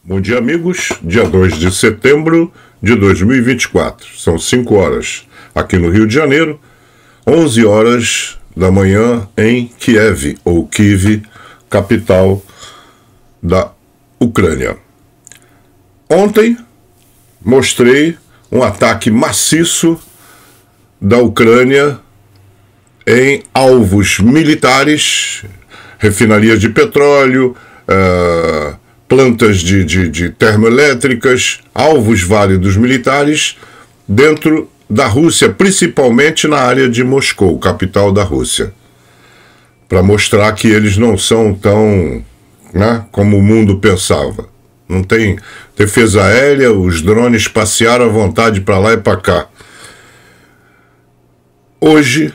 Bom dia, amigos. Dia 2 de setembro de 2024. São 5 horas aqui no Rio de Janeiro, 11 horas da manhã em Kiev, ou Kyiv, capital da Ucrânia. Ontem mostrei um ataque maciço da Ucrânia em alvos militares, refinarias de petróleo, plantas de termoelétricas, alvos válidos militares dentro da Rússia, principalmente na área de Moscou, capital da Rússia, para mostrar que eles não são tão, como o mundo pensava. Não tem defesa aérea, os drones passearam à vontade para lá e para cá. Hoje,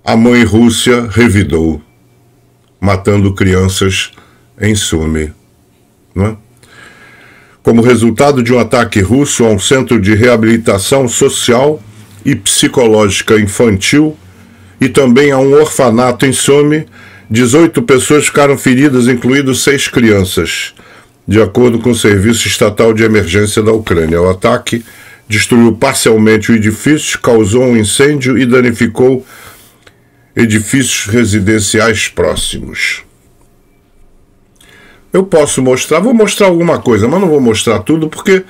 a mãe Rússia revidou, matando crianças em Sumi. Como resultado de um ataque russo a um centro de reabilitação social e psicológica infantil e também a um orfanato em Sumi, 18 pessoas ficaram feridas, incluindo 6 crianças, de acordo com o Serviço Estatal de Emergência da Ucrânia. O ataque destruiu parcialmente o edifício, causou um incêndio e danificou edifícios residenciais próximos. Eu posso mostrar, vou mostrar alguma coisa, mas não vou mostrar tudo, porque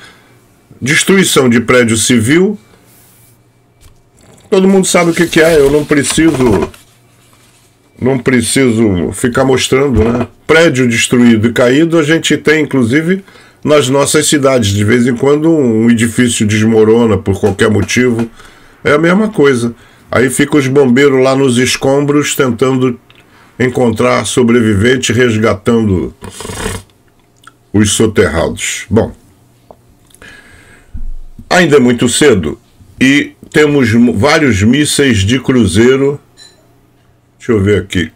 destruição de prédio civil, todo mundo sabe o que é, eu não preciso ficar mostrando, Prédio destruído e caído, a gente tem, inclusive, nas nossas cidades. De vez em quando um edifício desmorona por qualquer motivo, é a mesma coisa. Aí ficam os bombeiros lá nos escombros tentando encontrar sobrevivente, resgatando os soterrados. Bom, ainda é muito cedo e temos vários mísseis de cruzeiro. Deixa eu ver aqui.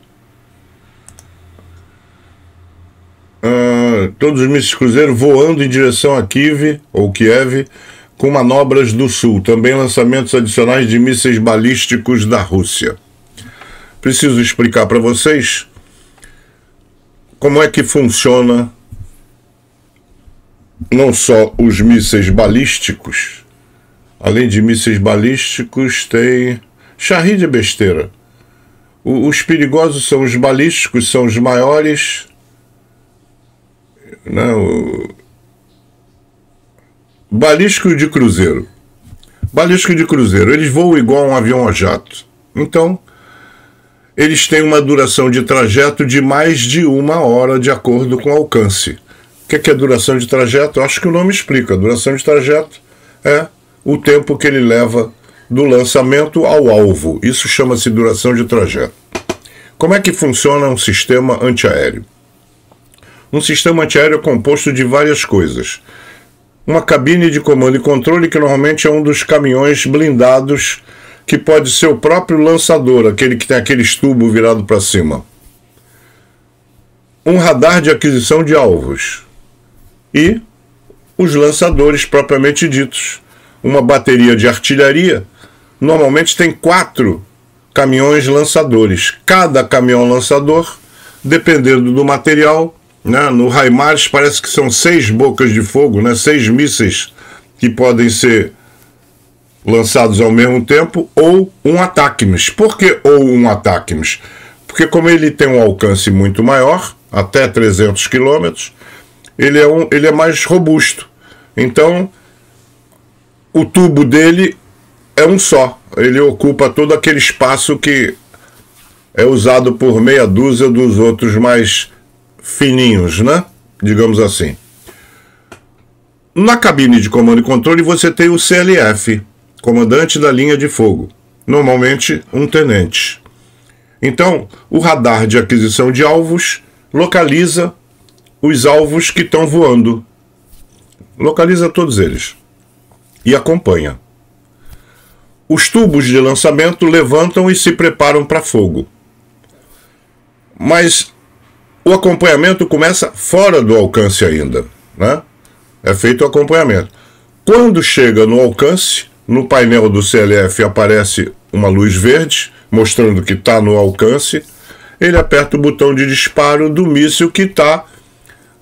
Todos os mísseis de cruzeiro voando em direção a Kyiv, ou Kiev, com manobras do sul. Também lançamentos adicionais de mísseis balísticos da Rússia. Preciso explicar para vocês como é que funciona não só os mísseis balísticos. Além de mísseis balísticos, tem charri de besteira. Os perigosos são os balísticos, são os maiores. Balístico de cruzeiro. Balístico de cruzeiro, eles voam igual um avião a jato. Então, eles têm uma duração de trajeto de mais de 1 hora, de acordo com o alcance. O que é duração de trajeto? Eu acho que o nome explica. A duração de trajeto é o tempo que ele leva do lançamento ao alvo. Isso chama-se duração de trajeto. Como é que funciona um sistema antiaéreo? Um sistema antiaéreo é composto de várias coisas. Uma cabine de comando e controle, que normalmente é um dos caminhões blindados, que pode ser o próprio lançador, aquele que tem aqueles tubos virados para cima. Um radar de aquisição de alvos. E os lançadores propriamente ditos. Uma bateria de artilharia. Normalmente tem 4 caminhões lançadores. Cada caminhão lançador, dependendo do material, no HIMARS parece que são 6 bocas de fogo, 6 mísseis que podem ser lançados ao mesmo tempo, ou um ATACMS. Por que ou um ATACMS? Porque como ele tem um alcance muito maior, até 300 km, ele é mais robusto. Então, o tubo dele é um só. Ele ocupa todo aquele espaço que é usado por meia dúzia dos outros mais fininhos, digamos assim. Na cabine de comando e controle você tem o CLF, comandante da linha de fogo, normalmente um tenente. Então, o radar de aquisição de alvos localiza os alvos que estão voando. Localiza todos eles e acompanha. Os tubos de lançamento levantam e se preparam para fogo. Mas o acompanhamento começa fora do alcance ainda, É feito o acompanhamento. Quando chega no alcance, no painel do CLF aparece uma luz verde, mostrando que está no alcance. Ele aperta o botão de disparo do míssil que está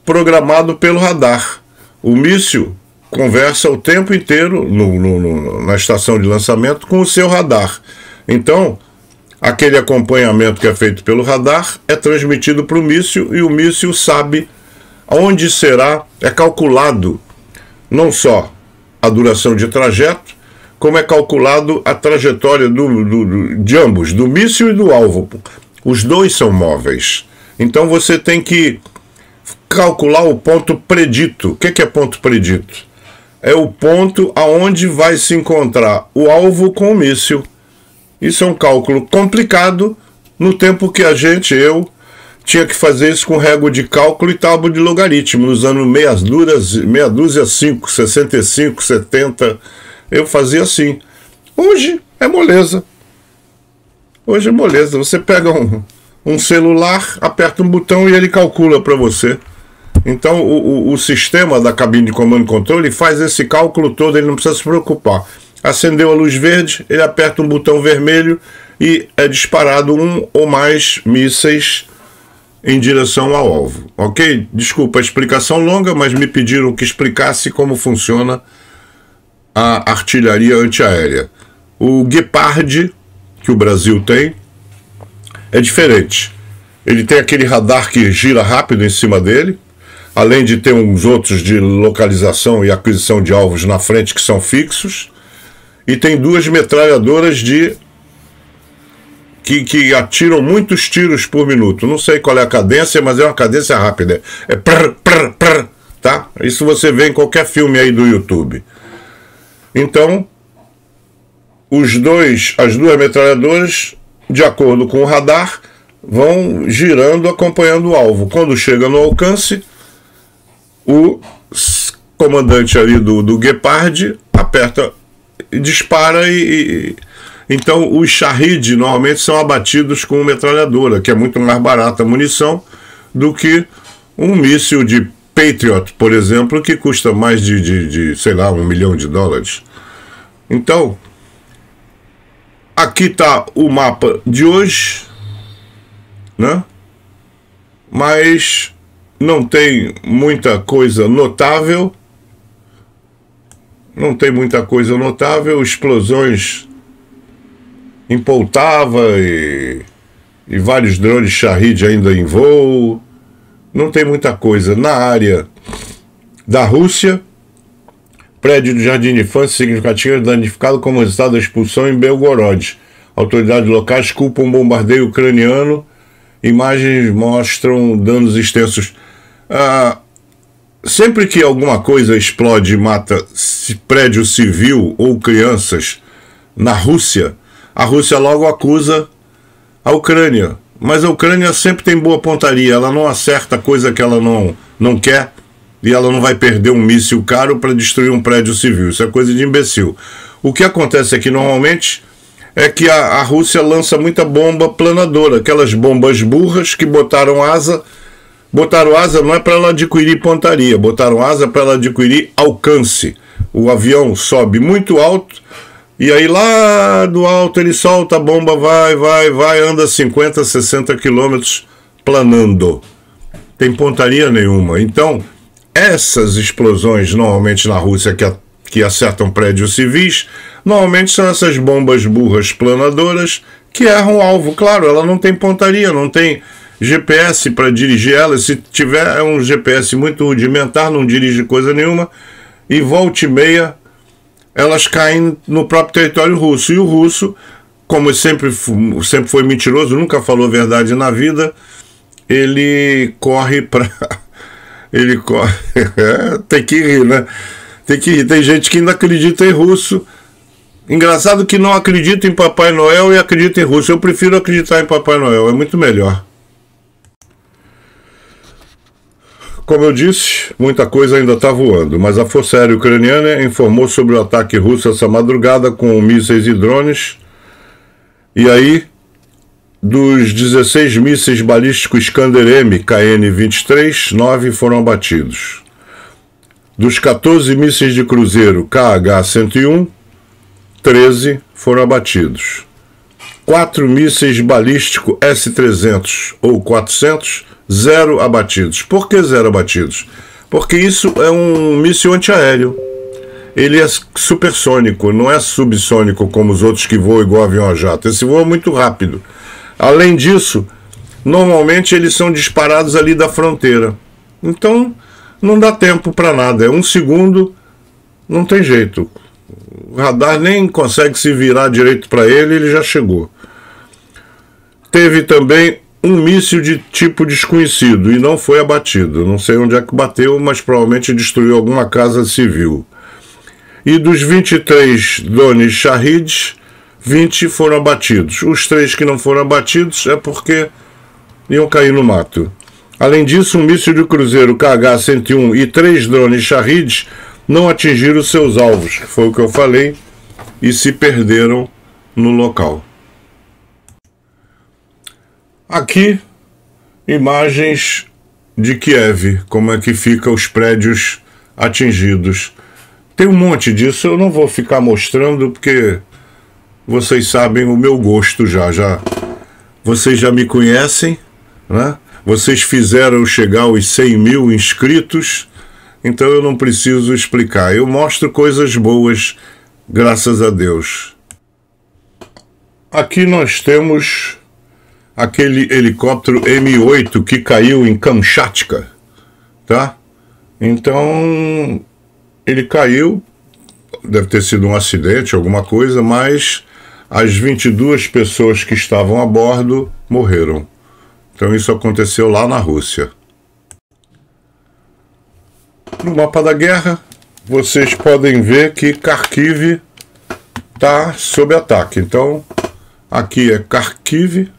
programado pelo radar. O míssil conversa o tempo inteiro na estação de lançamento com o seu radar. Então, aquele acompanhamento que é feito pelo radar é transmitido para o míssil e o míssil sabe onde será, é calculado não só a duração de trajeto, como é calculado a trajetória de ambos, do míssil e do alvo. Os dois são móveis. Então você tem que calcular o ponto predito. O que é ponto predito? É o ponto aonde vai se encontrar o alvo com o míssil. Isso é um cálculo complicado no tempo que eu tinha que fazer isso com régua de cálculo e tábua de logaritmo, nos anos meia dúzia 5, 65, 70, eu fazia assim. Hoje é moleza. Hoje é moleza. Você pega um celular, aperta um botão e ele calcula para você. Então o sistema da cabine de comando e controle faz esse cálculo todo, ele não precisa se preocupar. Acendeu a luz verde, ele aperta um botão vermelho e é disparado um ou mais mísseis em direção ao alvo, ok? Desculpa a explicação longa, mas me pediram que explicasse como funciona a artilharia antiaérea. O Gepard, que o Brasil tem, é diferente. Ele tem aquele radar que gira rápido em cima dele, além de ter uns outros de localização e aquisição de alvos na frente que são fixos, e tem duas metralhadoras que atiram muitos tiros por minuto. Não sei qual é a cadência, mas é uma cadência rápida. É prr, prr, prr, tá? Isso você vê em qualquer filme aí do YouTube. Então, as duas metralhadoras, de acordo com o radar, vão girando, acompanhando o alvo. Quando chega no alcance, o comandante ali do Gepard aperta, dispara Então, os Shahed normalmente são abatidos com metralhadora, que é muito mais barata a munição do que um míssil de Patriot, por exemplo, que custa mais sei lá, $1 milhão. Então, aqui está o mapa de hoje, né? Mas não tem muita coisa notável. Não tem muita coisa notável, explosões em Poltava e vários drones Shahed ainda em voo. Não tem muita coisa. Na área da Rússia, prédio do Jardim de Infância significativo danificado como resultado da expulsão em Belgorod. Autoridades locais culpam um bombardeio ucraniano. Imagens mostram danos extensos. Sempre que alguma coisa explode e mata prédio civil ou crianças na Rússia, a Rússia logo acusa a Ucrânia. Mas a Ucrânia sempre tem boa pontaria, ela não acerta coisa que ela não quer e ela não vai perder um míssil caro para destruir um prédio civil. Isso é coisa de imbecil. O que acontece aqui normalmente é que a Rússia lança muita bomba planadora, aquelas bombas burras que botaram asa. Botaram asa não é para ela adquirir pontaria, botaram asa para ela adquirir alcance. O avião sobe muito alto e aí lá do alto ele solta a bomba, vai, anda 50, 60 quilômetros planando. Tem pontaria nenhuma. Então, essas explosões normalmente na Rússia que acertam prédios civis, normalmente são essas bombas burras planadoras que erram o alvo. Claro, ela não tem pontaria, não tem GPS para dirigir ela. Se tiver é um GPS muito rudimentar, não dirige coisa nenhuma, e volta e meia elas caem no próprio território russo. E o russo, como sempre foi mentiroso, nunca falou a verdade na vida, ele corre para... ele corre... tem que rir, né? Tem que rir. Tem gente que ainda acredita em russo. Engraçado que não acredita em Papai Noel e acredita em russo. Eu prefiro acreditar em Papai Noel, é muito melhor. Como eu disse, muita coisa ainda está voando, mas a Força Aérea Ucraniana informou sobre o ataque russo essa madrugada com mísseis e drones. E aí, dos 16 mísseis balísticos Iskander-M KN-23, 9 foram abatidos. Dos 14 mísseis de cruzeiro KH-101, 13 foram abatidos. 4 mísseis balísticos S-300 ou 400, 0 abatidos. Por que 0 abatidos? Porque isso é um míssil antiaéreo. Ele é supersônico, não é subsônico como os outros que voam igual avião a jato. Esse voa muito rápido. Além disso, normalmente eles são disparados ali da fronteira. Então, não dá tempo para nada. É 1 segundo, não tem jeito. O radar nem consegue se virar direito para ele, ele já chegou. Teve também um míssil de tipo desconhecido e não foi abatido. Não sei onde é que bateu, mas provavelmente destruiu alguma casa civil. E dos 23 drones Shahed, 20 foram abatidos. Os 3 que não foram abatidos é porque iam cair no mato. Além disso, um míssil de cruzeiro KH-101 e 3 drones Shahed não atingiram seus alvos, que foi o que eu falei, e se perderam no local. Aqui, imagens de Kiev, como é que ficam os prédios atingidos. Tem um monte disso, eu não vou ficar mostrando, porque vocês sabem o meu gosto já. Vocês já me conhecem, né? Vocês fizeram chegar aos 100 mil inscritos, então eu não preciso explicar. Eu mostro coisas boas, graças a Deus. Aqui nós temos aquele helicóptero Mi-8 que caiu em Kamchatka, tá? Então, ele caiu, deve ter sido um acidente, alguma coisa, mas as 22 pessoas que estavam a bordo morreram. Então isso aconteceu lá na Rússia. No mapa da guerra, vocês podem ver que Kharkiv está sob ataque. Então, aqui é Kharkiv,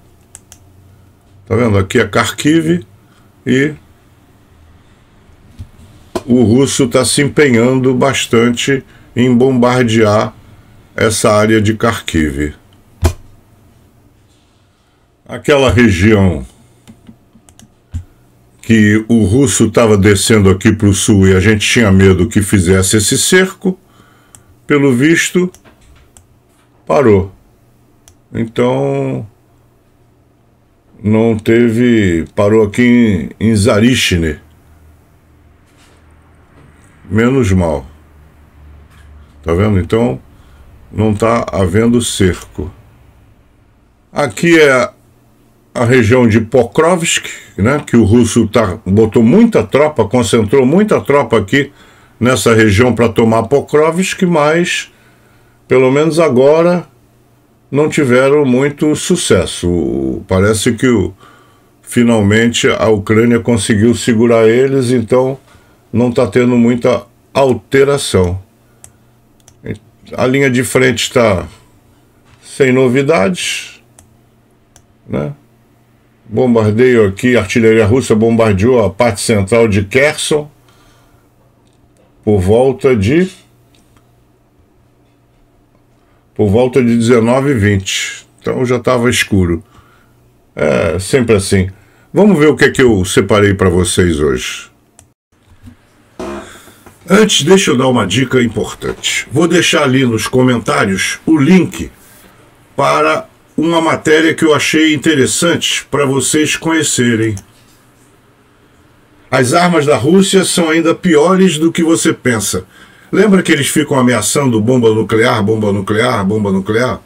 tá vendo? Aqui é Kharkiv e o russo está se empenhando bastante em bombardear essa área de Kharkiv. Aquela região que o russo estava descendo aqui para o sul e a gente tinha medo que fizesse esse cerco, pelo visto, parou. Então, não teve... Parou aqui em Zarishne. Menos mal. Tá vendo? Então, não está havendo cerco. Aqui é a região de Pokrovsk, né, que o russo botou muita tropa, concentrou muita tropa aqui nessa região para tomar Pokrovsk, mas pelo menos agora não tiveram muito sucesso. Parece que finalmente a Ucrânia conseguiu segurar eles, então não está tendo muita alteração. A linha de frente está sem novidades, né? Bombardeio aqui, a artilharia russa bombardeou a parte central de Kherson por volta de 19h20. Então já estava escuro. É sempre assim. Vamos ver o que é que eu separei para vocês hoje. Antes, deixa eu dar uma dica importante. Vou deixar ali nos comentários o link para uma matéria que eu achei interessante para vocês conhecerem. As armas da Rússia são ainda piores do que você pensa. Lembra que eles ficam ameaçando bomba nuclear, bomba nuclear, bomba nuclear?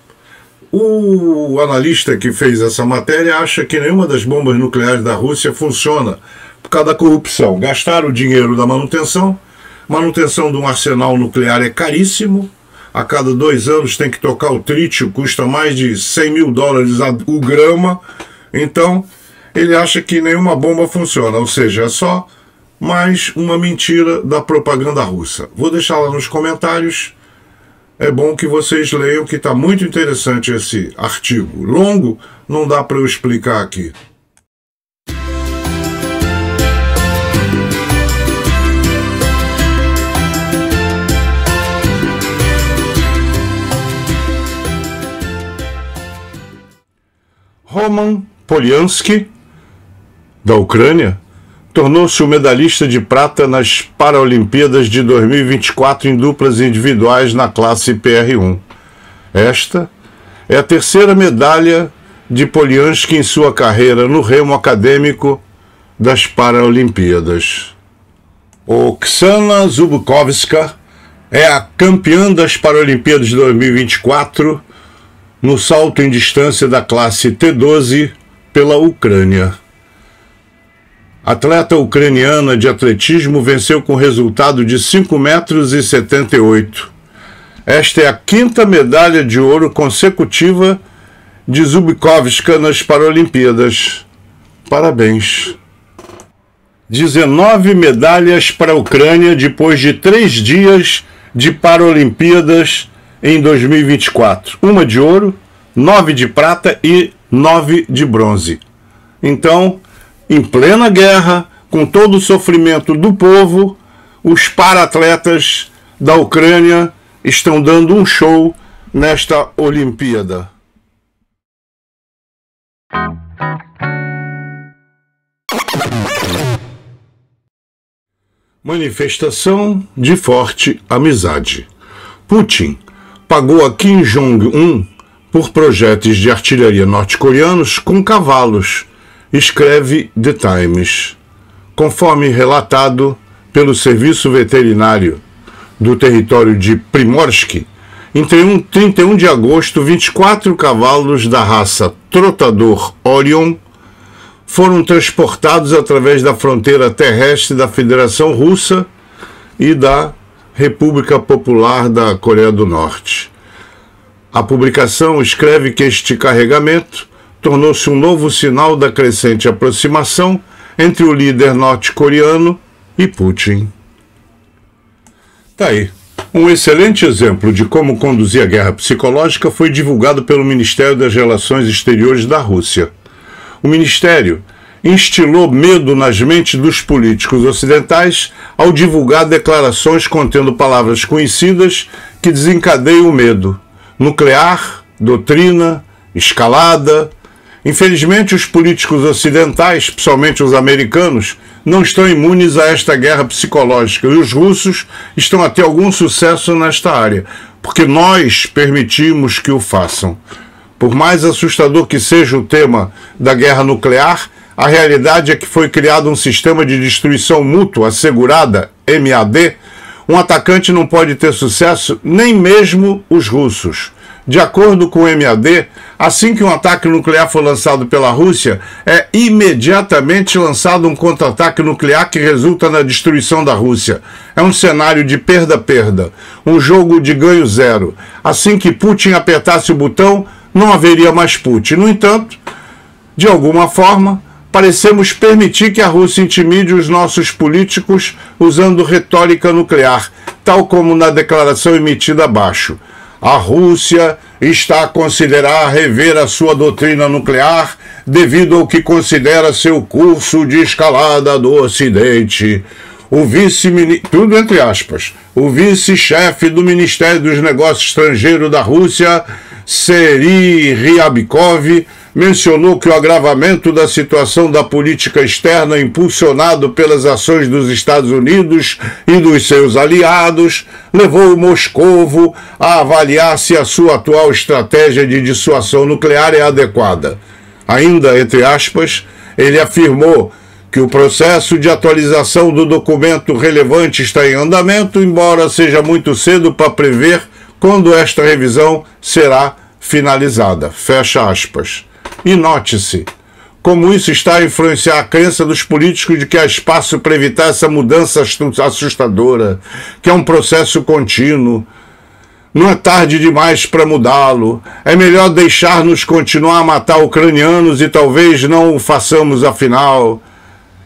O analista que fez essa matéria acha que nenhuma das bombas nucleares da Rússia funciona por causa da corrupção. Gastaram o dinheiro da manutenção de um arsenal nuclear é caríssimo. A cada 2 anos tem que tocar o trítio, custa mais de $100 mil o grama. Então, ele acha que nenhuma bomba funciona, ou seja, é só mais uma mentira da propaganda russa. Vou deixar lá nos comentários. É bom que vocês leiam, que está muito interessante esse artigo. Longo, não dá para eu explicar aqui. Roman Polyansky, da Ucrânia, tornou-se o medalhista de prata nas Paralimpíadas de 2024 em duplas individuais na classe PR1. Esta É a terceira medalha de Polianski em sua carreira no remo acadêmico das Paralimpíadas. Oksana Zubkovska é a campeã das Paralimpíadas de 2024 no salto em distância da classe T12 pela Ucrânia. A atleta ucraniana de atletismo venceu com resultado de 5,78 metros. Esta é a quinta medalha de ouro consecutiva de Zubkovska nas Paralimpíadas. Parabéns. 19 medalhas para a Ucrânia depois de 3 dias de Paralimpíadas em 2024. Uma de ouro, 9 de prata e 9 de bronze. Então, em plena guerra, com todo o sofrimento do povo, os para-atletas da Ucrânia estão dando um show nesta Olimpíada. Manifestação de forte amizade. Putin pagou a Kim Jong-un por projéteis de artilharia norte-coreanos com cavalos, escreve The Times. Conforme relatado pelo Serviço Veterinário do território de Primorsk, em 31 de agosto, 24 cavalos da raça Trotador Orion foram transportados através da fronteira terrestre da Federação Russa e da República Popular da Coreia do Norte. A publicação escreve que este carregamento tornou-se um novo sinal da crescente aproximação entre o líder norte-coreano e Putin. Tá aí. Um excelente exemplo de como conduzir a guerra psicológica foi divulgado pelo Ministério das Relações Exteriores da Rússia. O Ministério instilou medo nas mentes dos políticos ocidentais ao divulgar declarações contendo palavras conhecidas que desencadeiam o medo: nuclear, doutrina, escalada. Infelizmente, os políticos ocidentais, principalmente os americanos, não estão imunes a esta guerra psicológica, e os russos estão a ter algum sucesso nesta área, porque nós permitimos que o façam. Por mais assustador que seja o tema da guerra nuclear, a realidade é que foi criado um sistema de destruição mútua assegurada, MAD. Um atacante não pode ter sucesso, nem mesmo os russos. De acordo com o MAD, assim que um ataque nuclear for lançado pela Rússia, é imediatamente lançado um contra-ataque nuclear que resulta na destruição da Rússia. É um cenário de perda-perda, um jogo de ganho zero. Assim que Putin apertasse o botão, não haveria mais Putin. No entanto, de alguma forma, parecemos permitir que a Rússia intimide os nossos políticos usando retórica nuclear, tal como na declaração emitida abaixo. A Rússia está a considerar rever a sua doutrina nuclear devido ao que considera seu curso de escalada do Ocidente. O vice-ministro, tudo entre aspas, o vice-chefe do Ministério dos Negócios Estrangeiros da Rússia, Serhiy Ryabkov, mencionou que o agravamento da situação da política externa impulsionado pelas ações dos Estados Unidos e dos seus aliados levou Moscovo a avaliar se a sua atual estratégia de dissuasão nuclear é adequada. Ainda, entre aspas, ele afirmou que o processo de atualização do documento relevante está em andamento, embora seja muito cedo para prever quando esta revisão será finalizada. Fecha aspas. E note-se como isso está a influenciar a crença dos políticos de que há espaço para evitar essa mudança assustadora, que é um processo contínuo. Não é tarde demais para mudá-lo. É melhor deixar-nos continuar a matar ucranianos e talvez não o façamos afinal.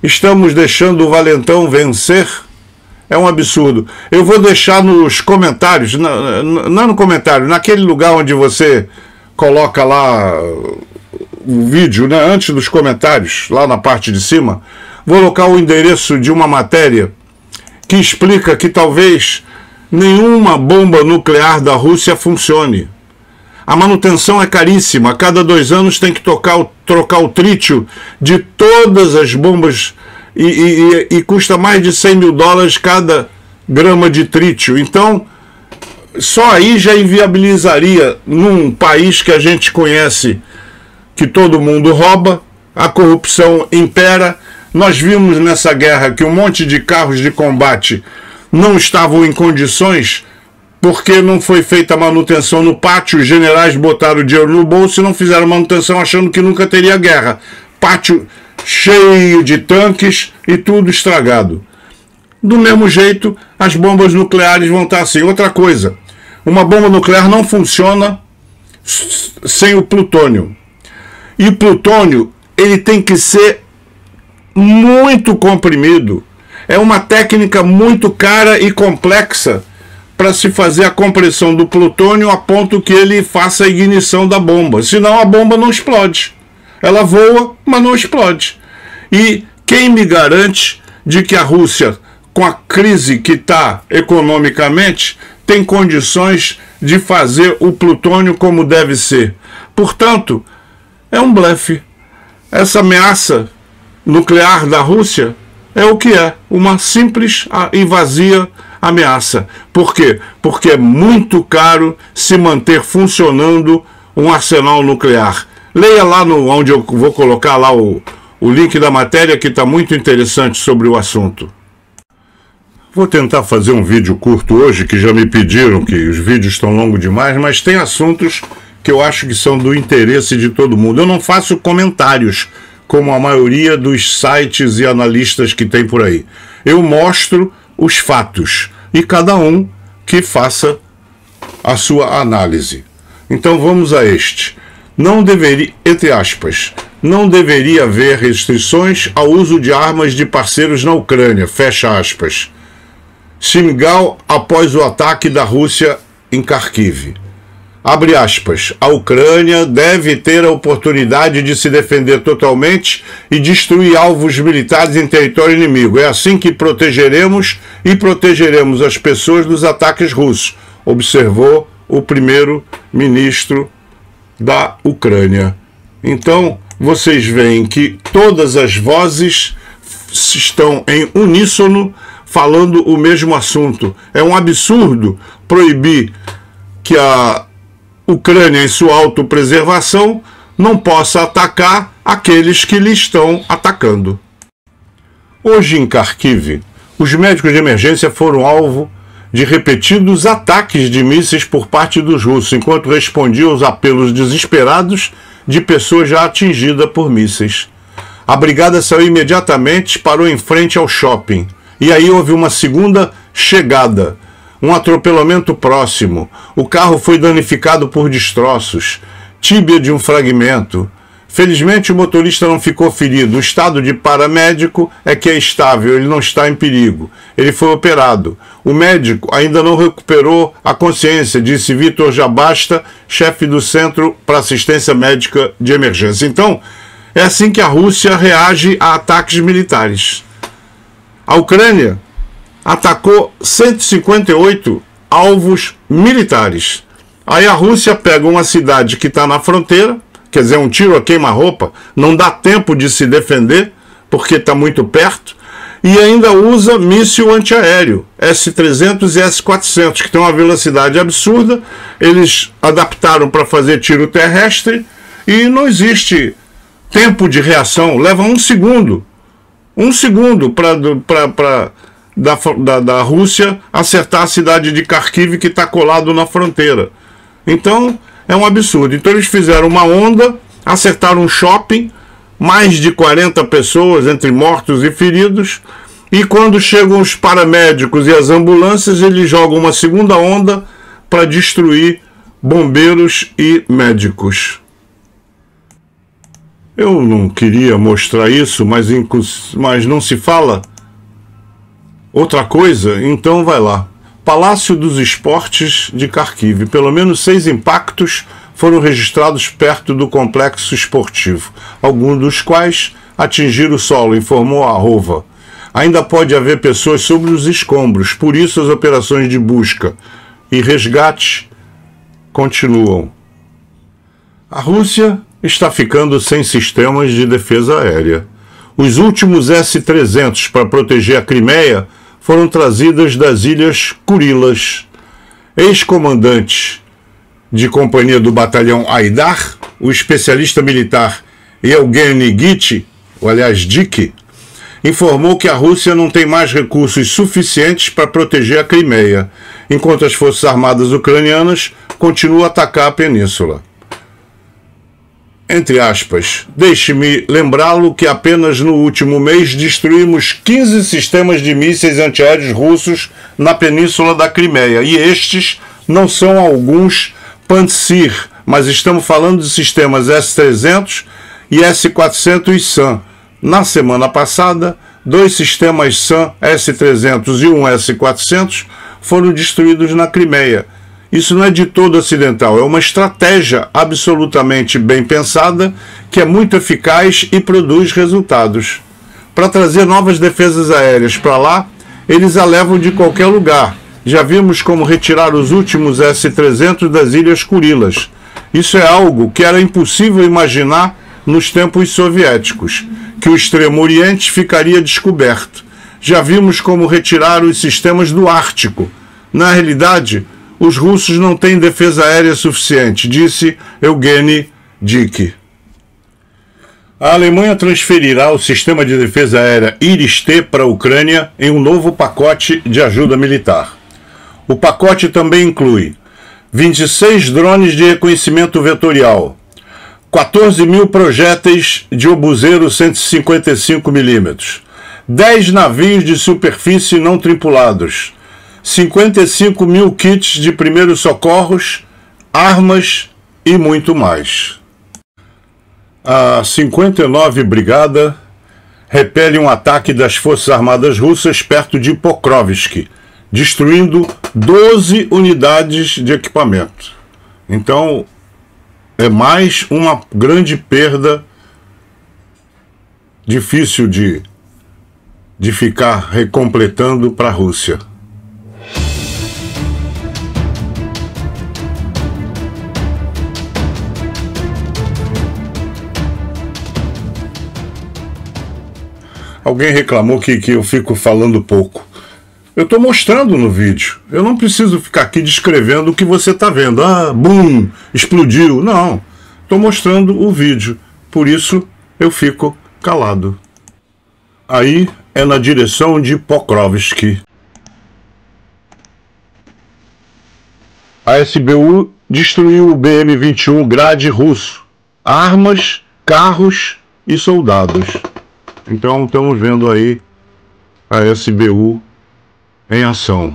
Estamos deixando o valentão vencer? É um absurdo. Eu vou deixar nos comentários, não no comentário, naquele lugar onde você coloca lá o vídeo, né, antes dos comentários, lá na parte de cima, vou colocar o endereço de uma matéria que explica que talvez nenhuma bomba nuclear da Rússia funcione. A manutenção é caríssima. A cada 2 anos tem que trocar o trítio de todas as bombas e custa mais de $100 mil cada grama de trítio. Então, só aí já inviabilizaria, num país que a gente conhece, que todo mundo rouba, a corrupção impera. Nós vimos nessa guerra que um monte de carros de combate não estavam em condições porque não foi feita manutenção no pátio. Os generais botaram o dinheiro no bolso e não fizeram manutenção, achando que nunca teria guerra. Pátio cheio de tanques e tudo estragado. Do mesmo jeito, as bombas nucleares vão estar assim. Outra coisa, uma bomba nuclear não funciona sem o plutônio. E o plutônio, ele tem que ser muito comprimido. É uma técnica muito cara e complexa para se fazer a compressão do plutônio a ponto que ele faça a ignição da bomba. Senão a bomba não explode. Ela voa, mas não explode. E quem me garante de que a Rússia, com a crise que está economicamente, tem condições de fazer o plutônio como deve ser? Portanto, é um blefe. Essa ameaça nuclear da Rússia é o que é, uma simples e vazia ameaça. Por quê? Porque é muito caro se manter funcionando um arsenal nuclear. Leia lá onde eu vou colocar lá o link da matéria, que está muito interessante sobre o assunto. Vou tentar fazer um vídeo curto hoje, que já me pediram que os vídeos estão longos demais, mas tem assuntos que eu acho que são do interesse de todo mundo. Eu não faço comentários, como a maioria dos sites e analistas que tem por aí. Eu mostro os fatos e cada um que faça a sua análise. Então vamos a este. Não deveria, entre aspas, não deveria haver restrições ao uso de armas de parceiros na Ucrânia, fecha aspas. Shmyhal após o ataque da Rússia em Kharkiv. Abre aspas, a Ucrânia deve ter a oportunidade de se defender totalmente e destruir alvos militares em território inimigo. É assim que protegeremos as pessoas dos ataques russos, observou o primeiro-ministro da Ucrânia. Então, vocês veem que todas as vozes estão em uníssono falando o mesmo assunto. É um absurdo proibir que a Ucrânia, em sua autopreservação, não possa atacar aqueles que lhe estão atacando. Hoje em Kharkiv, os médicos de emergência foram alvo de repetidos ataques de mísseis por parte dos russos, enquanto respondiam aos apelos desesperados de pessoas já atingidas por mísseis. A brigada saiu imediatamente, parou em frente ao shopping. E aí houve uma segunda chegada, um atropelamento próximo. O carro foi danificado por destroços, tíbia de um fragmento. Felizmente o motorista não ficou ferido. O estado de paramédico é que é estável, ele não está em perigo. Ele foi operado. O médico ainda não recuperou a consciência, disse Vitor Jabasta, chefe do Centro para Assistência Médica de Emergência. Então, é assim que a Rússia reage a ataques militares. A Ucrânia atacou 158 alvos militares. Aí a Rússia pega uma cidade que está na fronteira, quer dizer, um tiro a queima-roupa, não dá tempo de se defender, porque está muito perto, e ainda usa míssil antiaéreo, S-300 e S-400, que tem uma velocidade absurda. Eles adaptaram para fazer tiro terrestre e não existe tempo de reação, leva um segundo da Rússia acertar a cidade de Kharkiv, que está colado na fronteira. Então, é um absurdo. Então eles fizeram uma onda, acertaram um shopping, mais de 40 pessoas, entre mortos e feridos, e quando chegam os paramédicos e as ambulâncias, eles jogam uma segunda onda para destruir bombeiros e médicos. Eu não queria mostrar isso, mas não se fala outra coisa, então vai lá. Palácio dos Esportes de Kharkiv. Pelo menos 6 impactos foram registrados perto do complexo esportivo, alguns dos quais atingiram o solo, informou a Rova. Ainda pode haver pessoas sobre os escombros, por isso as operações de busca e resgate continuam. A Rússia está ficando sem sistemas de defesa aérea. Os últimos S-300 para proteger a Crimeia foram trazidas das ilhas Kurilas. ex-comandante de companhia do batalhão Aidar, o especialista militar Yevgeny Gitch, ou aliás Dik, informou que a Rússia não tem mais recursos suficientes para proteger a Crimeia, enquanto as forças armadas ucranianas continuam a atacar a península. Entre aspas, deixe-me lembrá-lo que apenas no último mês destruímos 15 sistemas de mísseis antiaéreos russos na península da Crimeia, e estes não são alguns Pantsir, mas estamos falando de sistemas S-300 e S-400 SAM. Na semana passada, 2 sistemas SAM S-300 e um S-400 foram destruídos na Crimeia. Isso não é de todo acidental, é uma estratégia absolutamente bem pensada, que é muito eficaz e produz resultados. Para trazer novas defesas aéreas para lá, eles a levam de qualquer lugar. Já vimos como retirar os últimos S-300 das Ilhas Kurilas. Isso é algo que era impossível imaginar nos tempos soviéticos, que o Extremo Oriente ficaria descoberto. Já vimos como retirar os sistemas do Ártico. Na realidade, os russos não têm defesa aérea suficiente, disse Yevgeny Dik. A Alemanha transferirá o sistema de defesa aérea Iris-T para a Ucrânia em um novo pacote de ajuda militar. O pacote também inclui 26 drones de reconhecimento vetorial, 14 mil projéteis de obuseiro 155mm, 10 navios de superfície não tripulados, 55 mil kits de primeiros socorros, armas e muito mais. A 59 Brigada repele um ataque das Forças Armadas Russas perto de Pokrovsk, destruindo 12 unidades de equipamento. Então, é mais uma grande perda, difícil de ficar recompletando para a Rússia. Alguém reclamou que eu fico falando pouco. Eu estou mostrando no vídeo. Eu não preciso ficar aqui descrevendo o que você está vendo. Ah, bum, explodiu. Não. Estou mostrando o vídeo. Por isso eu fico calado. Aí é na direção de Pokrovsk. A SBU destruiu o BM-21 Grad russo. Armas, carros e soldados. Então estamos vendo aí a SBU em ação.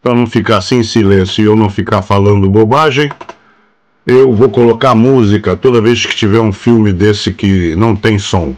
Para não ficar assim em silêncio e eu não ficar falando bobagem, eu vou colocar música toda vez que tiver um filme desse que não tem som.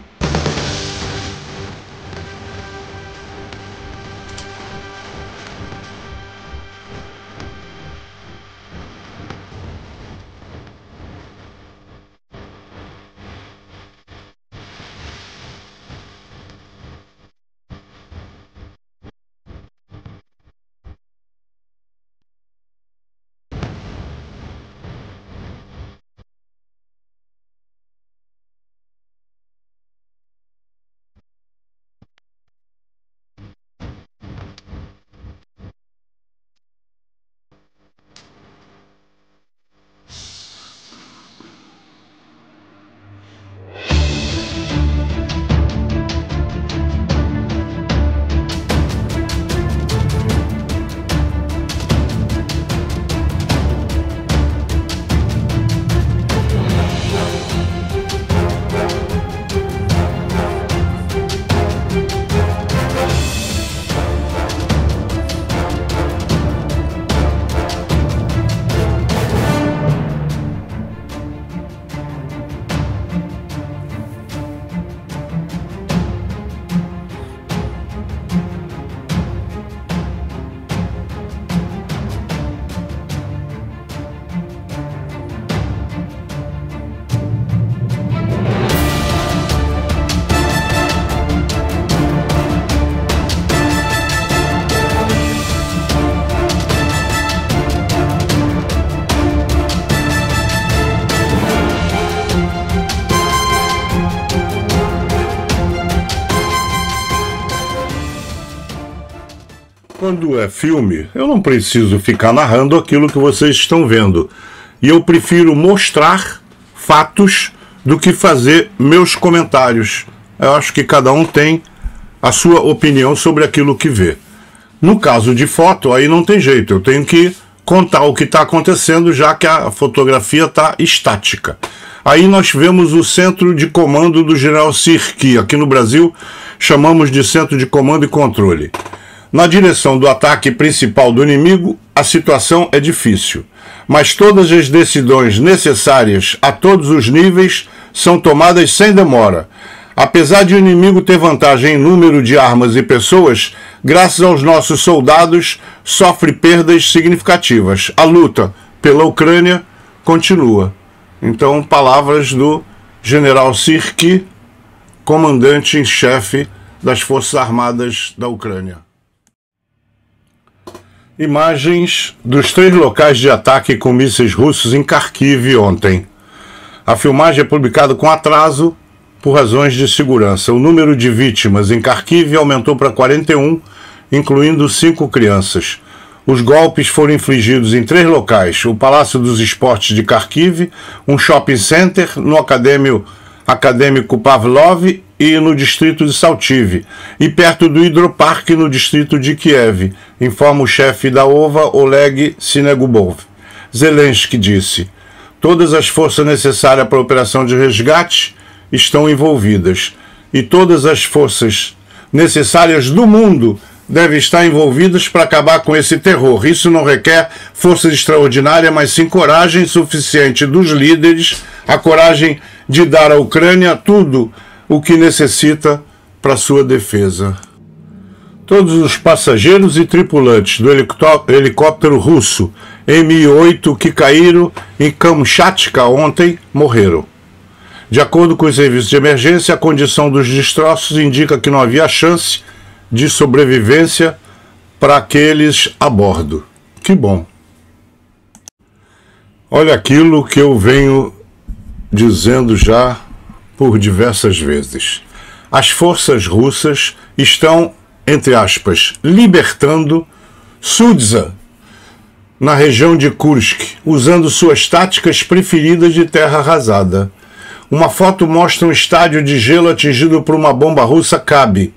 Quando é filme, eu não preciso ficar narrando aquilo que vocês estão vendo. E eu prefiro mostrar fatos do que fazer meus comentários. Eu acho que cada um tem a sua opinião sobre aquilo que vê. No caso de foto, aí não tem jeito. Eu tenho que contar o que está acontecendo, já que a fotografia está estática. Aí nós vemos o centro de comando do general Sirki. Aqui no Brasil, chamamos de centro de comando e controle. Na direção do ataque principal do inimigo, a situação é difícil, mas todas as decisões necessárias a todos os níveis são tomadas sem demora. Apesar de o inimigo ter vantagem em número de armas e pessoas, graças aos nossos soldados, sofre perdas significativas. A luta pela Ucrânia continua. Então, palavras do general Sirki, comandante em chefe das Forças Armadas da Ucrânia. Imagens dos 3 locais de ataque com mísseis russos em Kharkiv ontem. A filmagem é publicada com atraso por razões de segurança. O número de vítimas em Kharkiv aumentou para 41, incluindo 5 crianças. Os golpes foram infligidos em 3 locais: o Palácio dos Esportes de Kharkiv, um shopping center no acadêmico Pavlov e no distrito de Saltiv, e perto do Hidroparque no distrito de Kiev, informa o chefe da OVA, Oleg Sinegubov. Zelensky disse: todas as forças necessárias para a operação de resgate estão envolvidas, e todas as forças necessárias do mundo devem estar envolvidas para acabar com esse terror. Isso não requer força extraordinária, mas sim coragem suficiente dos líderes, a coragem de dar à Ucrânia tudo o que necessita para sua defesa. Todos os passageiros e tripulantes do helicóptero russo Mi-8 que caíram em Kamchatka ontem morreram. De acordo com os serviços de emergência, a condição dos destroços indica que não havia chance de sobrevivência para aqueles a bordo. Que bom. Olha aquilo que eu venho dizendo já por diversas vezes. As forças russas estão, entre aspas, libertando Sudza, na região de Kursk, usando suas táticas preferidas de terra arrasada. Uma foto mostra um estádio de gelo atingido por uma bomba russa Kabi.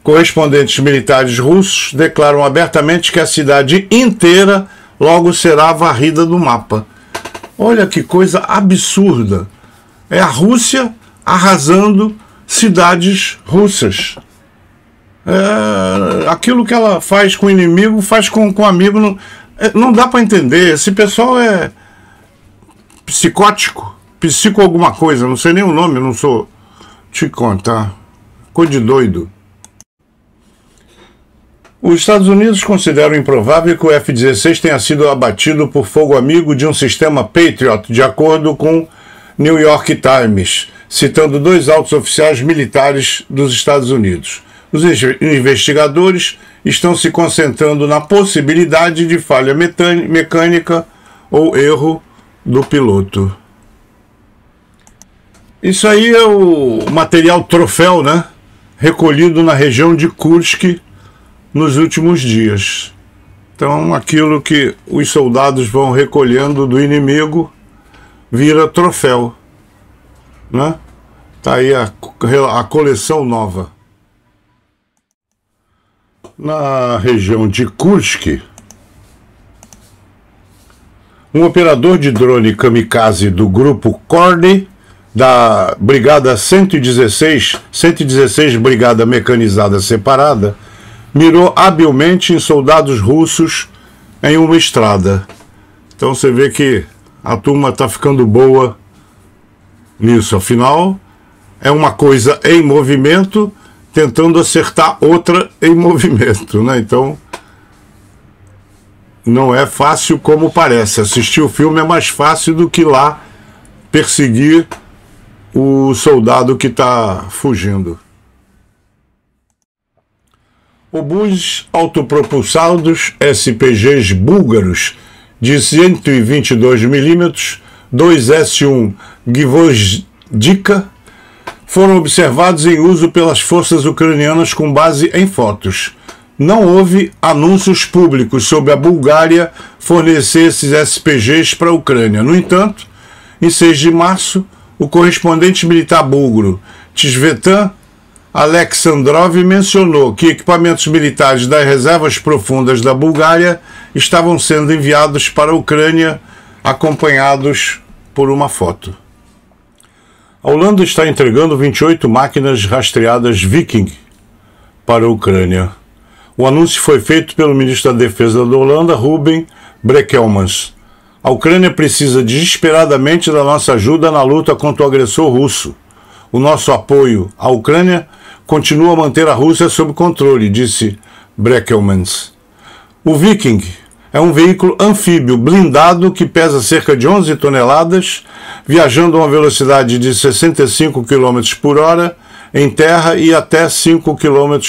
Correspondentes militares russos declaram abertamente que a cidade inteira logo será varrida do mapa. Olha que coisa absurda. É a Rússia arrasando cidades russas. Aquilo que ela faz com o inimigo, faz com o amigo. Não dá para entender. Esse pessoal é psicótico, psico alguma coisa, não sei nem o nome, não sou te contar. Coisa de doido. Os Estados Unidos consideram improvável que o F-16 tenha sido abatido por fogo amigo de um sistema Patriot, de acordo com New York Times, citando 2 altos oficiais militares dos Estados Unidos. Os investigadores estão se concentrando na possibilidade de falha mecânica ou erro do piloto. Isso aí é o material troféu, né? Recolhido na região de Kursk nos últimos dias. Então, aquilo que os soldados vão recolhendo do inimigo vira troféu, né? Tá aí a coleção nova. Na região de Kursk, um operador de drone kamikaze do grupo Korny, da Brigada 116 Brigada Mecanizada Separada, mirou habilmente em soldados russos em uma estrada. Então você vê que a turma está ficando boa nisso. Afinal, é uma coisa em movimento tentando acertar outra em movimento, né? Então, não é fácil como parece. Assistir o filme é mais fácil do que lá perseguir o soldado que está fugindo. Obus autopropulsados SPGs búlgaros de 122 mm, 2 S-1 Gvozdika, foram observados em uso pelas forças ucranianas com base em fotos. não houve anúncios públicos sobre a Bulgária fornecer esses SPGs para a Ucrânia. No entanto, em 6 de março, o correspondente militar búlgaro Tsvetan Alexandrov mencionou que equipamentos militares das reservas profundas da Bulgária estavam sendo enviados para a Ucrânia, acompanhados por uma foto. A Holanda está entregando 28 máquinas rastreadas Viking para a Ucrânia. O anúncio foi feito pelo ministro da Defesa da Holanda, Ruben Brekelmans. A Ucrânia precisa desesperadamente da nossa ajuda na luta contra o agressor russo. O nosso apoio à Ucrânia continua a manter a Rússia sob controle, disse Brekelmans. O Viking é um veículo anfíbio blindado que pesa cerca de 11 toneladas, viajando a uma velocidade de 65 km por hora em terra e até 5 km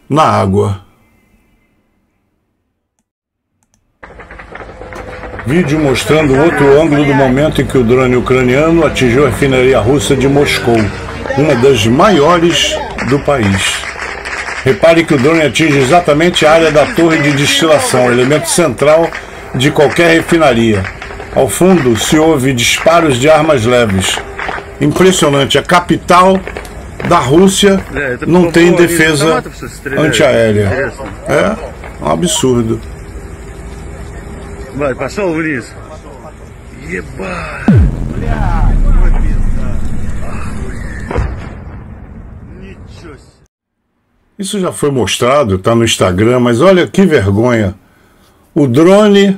na água. Vídeo mostrando outro ângulo do momento em que o drone ucraniano atingiu a refinaria russa de Moscou, uma das maiores do país. Repare que o drone atinge exatamente a área da torre de destilação, elemento central de qualquer refinaria. Ao fundo se ouve disparos de armas leves. Impressionante, a capital da Rússia não tem defesa antiaérea. É um absurdo. Vai, passou вниз. Ебать. Isso já foi mostrado, está no Instagram, mas olha que vergonha. O drone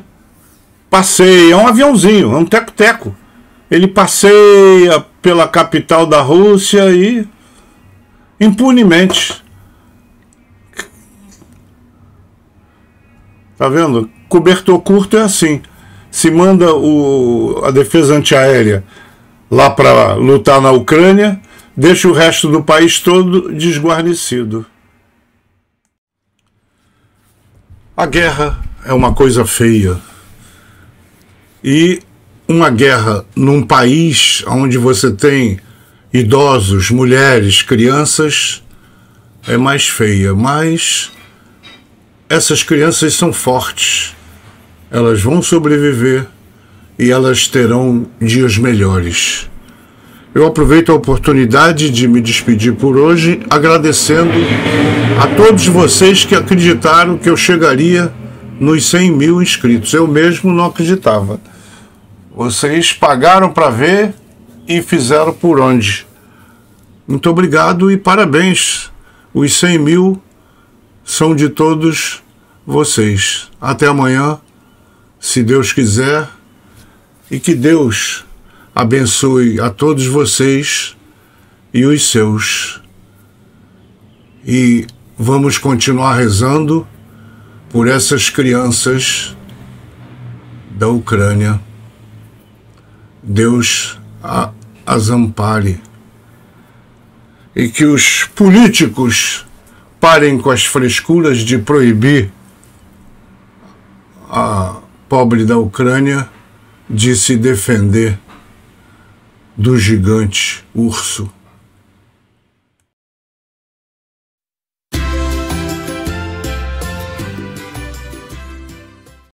passeia, é um aviãozinho, é um teco-teco. Ele passeia pela capital da Rússia e impunemente. Tá vendo? Cobertor curto é assim. Se manda a defesa antiaérea lá para lutar na Ucrânia, deixa o resto do país todo desguarnecido. A guerra é uma coisa feia. E uma guerra num país onde você tem idosos, mulheres, crianças, é mais feia. Mas essas crianças são fortes. Elas vão sobreviver e elas terão dias melhores. Eu aproveito a oportunidade de me despedir por hoje, agradecendo a todos vocês que acreditaram que eu chegaria nos 100 mil inscritos. Eu mesmo não acreditava. Vocês pagaram para ver e fizeram por onde. Muito obrigado e parabéns. Os 100 mil são de todos vocês. Até amanhã, se Deus quiser, e que Deus abençoe a todos vocês e os seus. E vamos continuar rezando por essas crianças da Ucrânia. Deus as ampare. E que os políticos parem com as frescuras de proibir a pobre da Ucrânia de se defender do gigante urso.